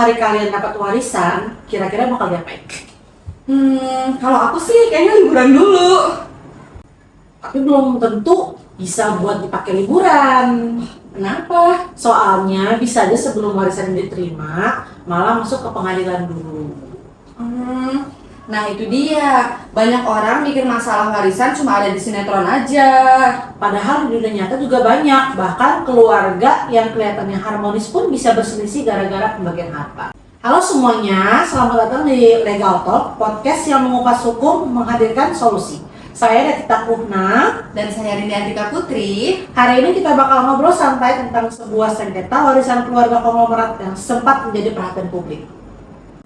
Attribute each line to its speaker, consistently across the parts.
Speaker 1: hari kalian dapat warisan, kira-kira bakal diapain?
Speaker 2: Kalau aku sih kayaknya liburan dulu.
Speaker 1: Tapi belum tentu bisa buat dipakai liburan.
Speaker 2: Kenapa?
Speaker 1: Soalnya bisa aja sebelum warisan diterima, malah masuk ke pengadilan dulu.
Speaker 2: Nah itu dia. Banyak orang mikir masalah warisan cuma ada di sinetron aja.
Speaker 1: Padahal di dunia nyata juga banyak, bahkan keluarga yang kelihatannya harmonis pun bisa berselisih gara-gara pembagian harta. Halo semuanya, selamat datang di Legal Talk, podcast yang mengupas hukum menghadirkan solusi. Saya Datita Kuhna.
Speaker 2: Dan saya Rini Andika Putri.
Speaker 1: Hari ini kita bakal ngobrol santai tentang sebuah sengketa warisan keluarga konglomerat yang sempat menjadi perhatian publik.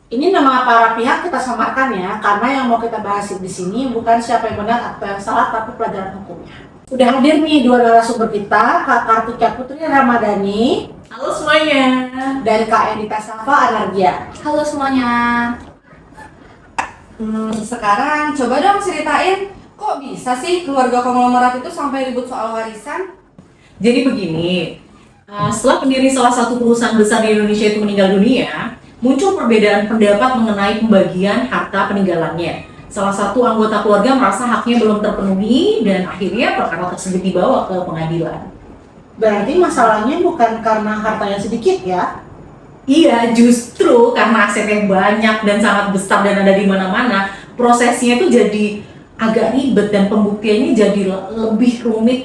Speaker 1: Ini nama para pihak kita samarkan ya, karena yang mau kita bahas di sini bukan siapa yang benar atau yang salah, tapi pelajaran hukumnya. Udah hadir nih dua narasumber kita, Kak Kartika Putri Ramadhani.
Speaker 2: Halo semuanya.
Speaker 1: Dan Kak Edita Safa Anargia.
Speaker 3: Halo semuanya.
Speaker 2: Sekarang coba dong ceritain, kok bisa sih keluarga konglomerat itu sampai ribut soal warisan?
Speaker 4: Jadi begini, setelah pendiri salah satu perusahaan besar di Indonesia itu meninggal dunia, muncul perbedaan pendapat mengenai pembagian harta peninggalannya. Salah satu anggota keluarga merasa haknya belum terpenuhi dan akhirnya perkara tersebut dibawa ke pengadilan.
Speaker 1: Berarti masalahnya bukan karena hartanya sedikit ya?
Speaker 4: Iya, justru karena asetnya banyak dan sangat besar dan ada di mana-mana, prosesnya itu jadi agak ribet dan pembuktiannya jadi lebih rumit.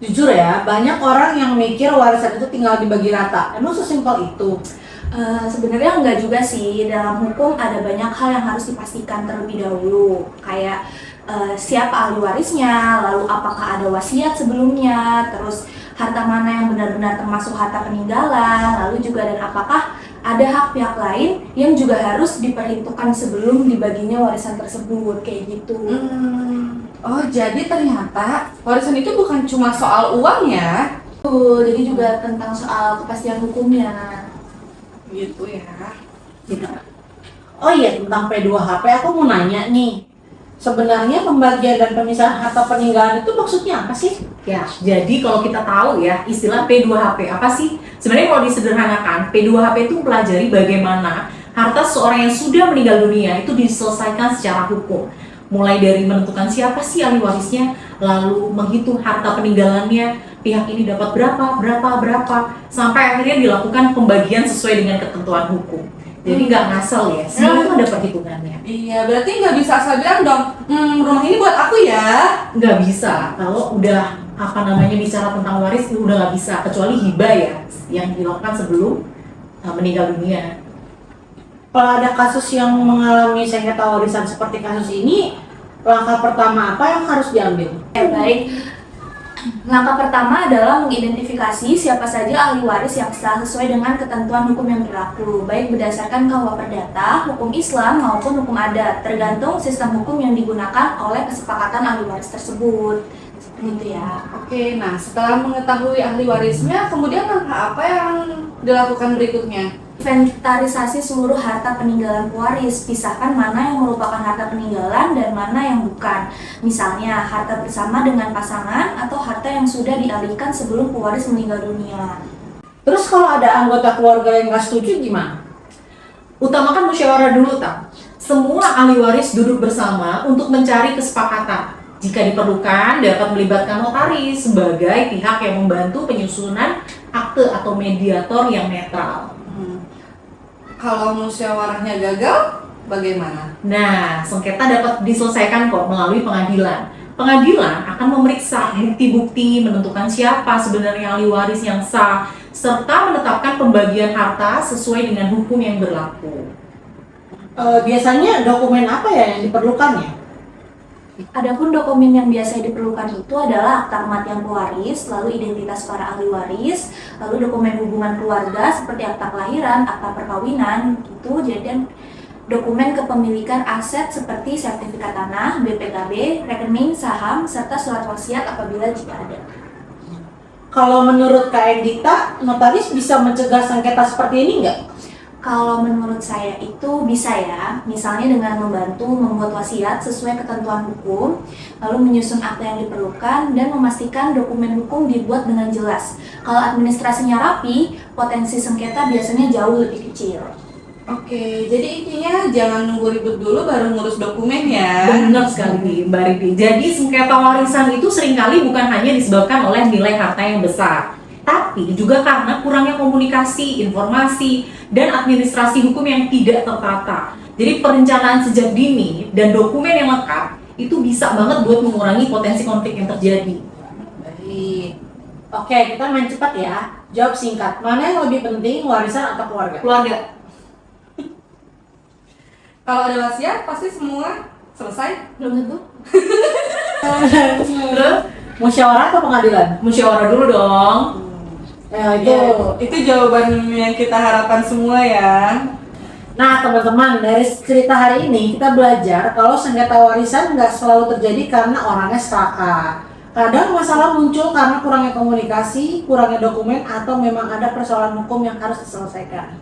Speaker 1: Jujur ya, banyak orang yang mikir warisan itu tinggal dibagi rata. Emang sesimpel itu?
Speaker 3: Sebenarnya enggak juga sih. Dalam hukum ada banyak hal yang harus dipastikan terlebih dahulu. Kayak siapa ahli warisnya, lalu apakah ada wasiat sebelumnya, terus harta mana yang benar-benar termasuk harta peninggalan, lalu juga dan apakah ada hak pihak lain yang juga harus diperhitungkan sebelum dibaginya warisan tersebut, kayak gitu.
Speaker 2: Oh jadi ternyata warisan itu bukan cuma soal uang ya?
Speaker 3: Jadi juga tentang soal kepastian hukumnya.
Speaker 2: Gitu ya.
Speaker 1: Oh iya, tentang P2HP aku mau nanya nih. Sebenarnya pembagian dan pemisahan harta peninggalan itu maksudnya apa sih?
Speaker 4: Ya, jadi kalau kita tahu ya, istilah P2HP apa sih? Sebenarnya kalau disederhanakan, P2HP itu mempelajari bagaimana harta seseorang yang sudah meninggal dunia itu diselesaikan secara hukum. Mulai dari menentukan siapa sih ahli warisnya, lalu menghitung harta peninggalannya, pihak ini dapat berapa, sampai akhirnya dilakukan pembagian sesuai dengan ketentuan hukum. Jadi nggak ngasal ya, semua itu ada perhitungannya.
Speaker 2: Iya, berarti nggak bisa asal bilang dong, rumah ini buat aku ya?
Speaker 4: Nggak bisa, kalau udah bicara tentang waris itu udah nggak bisa, kecuali hibah ya, yang dilakukan sebelum meninggal dunia.
Speaker 1: Kalau ada kasus yang mengalami sengketa warisan seperti kasus ini, langkah pertama apa yang harus diambil?
Speaker 3: Baik. Langkah pertama adalah mengidentifikasi siapa saja ahli waris yang sah sesuai dengan ketentuan hukum yang berlaku, baik berdasarkan KUH Perdata, hukum Islam maupun hukum adat, tergantung sistem hukum yang digunakan oleh kesepakatan ahli waris tersebut. Seperti itu ya.
Speaker 2: Oke, nah setelah mengetahui ahli warisnya, kemudian langkah apa yang dilakukan berikutnya?
Speaker 3: Inventarisasi seluruh harta peninggalan pewaris, pisahkan mana yang merupakan harta peninggalan dan mana yang bukan. Misalnya, harta bersama dengan pasangan atau harta yang sudah dialihkan sebelum pewaris meninggal dunia.
Speaker 1: Terus kalau ada anggota keluarga yang nggak setuju gimana?
Speaker 4: Utamakan musyawarah dulu, tak? Semua ahli waris duduk bersama untuk mencari kesepakatan. Jika diperlukan, dapat melibatkan notaris sebagai pihak yang membantu penyusunan akte atau mediator yang netral.
Speaker 2: Kalau musyawarahnya gagal, bagaimana?
Speaker 4: Nah, sengketa dapat diselesaikan kok melalui pengadilan. Pengadilan akan memeriksa bukti-bukti, menentukan siapa sebenarnya ahli waris yang sah, serta menetapkan pembagian harta sesuai dengan hukum yang berlaku.
Speaker 1: Biasanya dokumen apa ya yang diperlukan ya?
Speaker 3: Adapun dokumen yang biasanya diperlukan itu adalah akta kematian pewaris, lalu identitas para ahli waris, lalu dokumen hubungan keluarga seperti akta kelahiran, akta perkawinan, gitu. Jadi dokumen kepemilikan aset seperti sertifikat tanah, BPKB, rekening, saham, serta surat wasiat apabila jika ada.
Speaker 1: Kalau menurut Kak Edita, notaris bisa mencegah sengketa seperti ini nggak?
Speaker 3: Kalau menurut saya itu bisa ya, misalnya dengan membantu membuat wasiat sesuai ketentuan hukum, lalu menyusun akta yang diperlukan, dan memastikan dokumen hukum dibuat dengan jelas. Kalau administrasinya rapi, potensi sengketa biasanya jauh lebih kecil.
Speaker 2: Oke, jadi intinya jangan nunggu ribut dulu baru ngurus dokumen ya.
Speaker 4: Benar sekali Mbak Riti. Jadi sengketa warisan itu seringkali bukan hanya disebabkan oleh nilai harta yang besar, tapi juga karena kurangnya komunikasi, informasi, dan administrasi hukum yang tidak tertata. Jadi perencanaan sejak dini dan dokumen yang lengkap itu bisa banget buat mengurangi potensi konflik yang terjadi.
Speaker 2: Baik.
Speaker 1: Oke, kita main cepat ya. Jawab singkat. Mana yang lebih penting, warisan atau keluarga?
Speaker 4: Keluarga.
Speaker 2: Kalau ada wasiat pasti semua selesai.
Speaker 3: Belum tentu.
Speaker 4: Terus
Speaker 1: Musyawarah atau pengadilan?
Speaker 4: musyawarah dulu dong.
Speaker 2: Itu jawaban yang kita harapkan semua ya.
Speaker 1: Nah teman-teman, dari cerita hari ini kita belajar kalau sengketa warisan nggak selalu terjadi karena orangnya serakah. Kadang masalah muncul karena kurangnya komunikasi, kurangnya dokumen, atau memang ada persoalan hukum yang harus diselesaikan.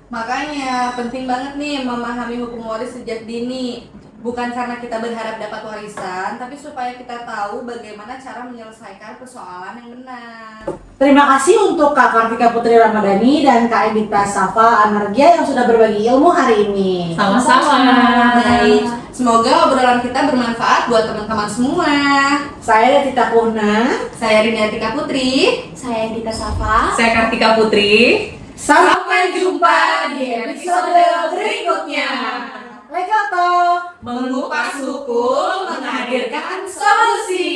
Speaker 2: Makanya penting banget nih memahami hukum waris sejak dini. Bukan karena kita berharap dapat warisan, tapi supaya kita tahu bagaimana cara menyelesaikan persoalan yang benar.
Speaker 1: Terima kasih untuk Kak Kartika Putri Ramadhani dan Kak Edita Safa Anargia yang sudah berbagi ilmu hari ini.
Speaker 4: Sama-sama.
Speaker 2: Baik, semoga obrolan kita bermanfaat buat teman-teman semua.
Speaker 1: Saya Tita Purna.
Speaker 2: Saya Rinatika Putri.
Speaker 3: Saya Edita Safa.
Speaker 4: Saya Kartika Putri.
Speaker 1: Sampai jumpa di episode berikutnya. Legato.
Speaker 2: Mengupas hukum menghadirkan solusi.